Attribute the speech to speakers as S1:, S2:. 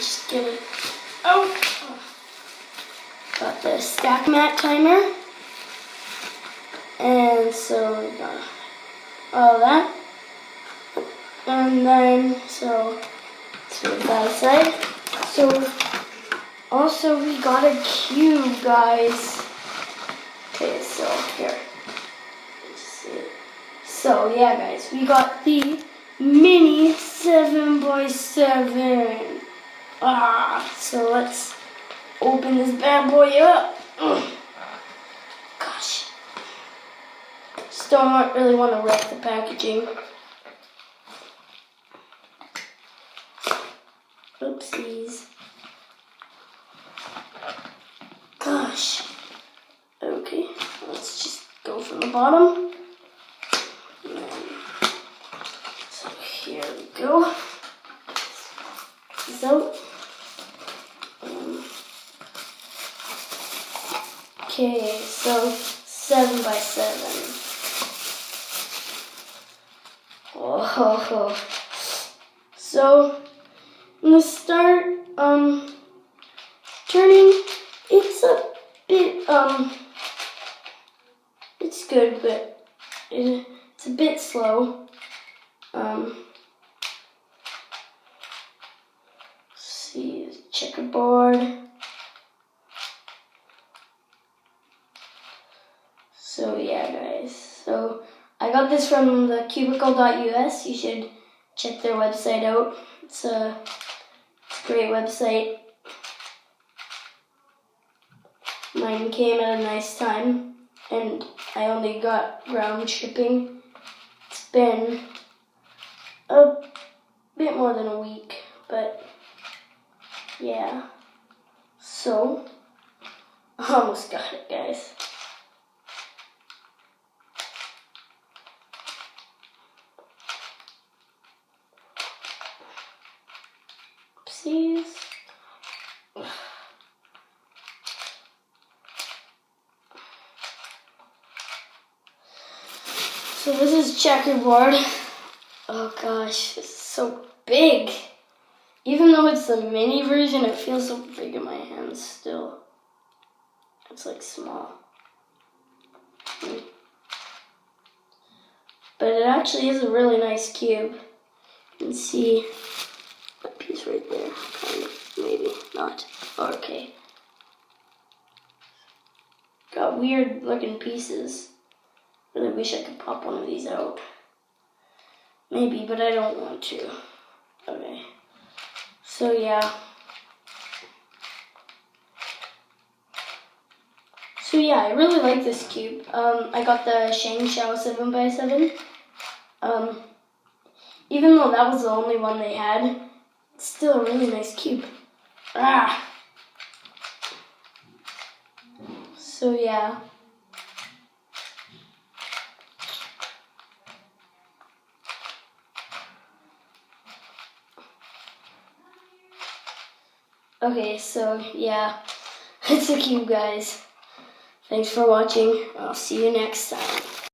S1: just get it out. Got the stack mat timer. And so we got all that. And then, so that side. So, also we got a cube, guys. Okay, so here. Let's see. So, yeah, guys, we got the mini 7x7. So let's open this bad boy up. Gosh. Just don't really want to wreck the packaging. Oopsies. Gosh. Okay, let's just go from the bottom. So here we go. So, okay, so 7x7. Oh, so in the start, turning, it's a bit, it's good, but it's a bit slow. See the checkerboard. So yeah, guys. So I got this from the cubicle.us. You should check their website out. It's a great website. Mine came at a nice time, and I only got ground shipping. It's been a bit more than a week, but yeah. So, I almost got it, guys. Oopsies. So this is checkerboard. Oh gosh, it's so big. Even though it's the mini version, it feels so big in my hands still. It's like small. But it actually is a really nice cube. You can see that piece right there. Kind of, maybe not. Okay. Got weird looking pieces. Really wish I could pop one of these out. Maybe, but I don't want to. Okay. So yeah. So yeah, I really like this cube. I got the ShengShou 7x7. Even though that was the only one they had, it's still a really nice cube. So yeah. Okay, so yeah, it's a cube, guys. Thanks for watching. I'll see you next time.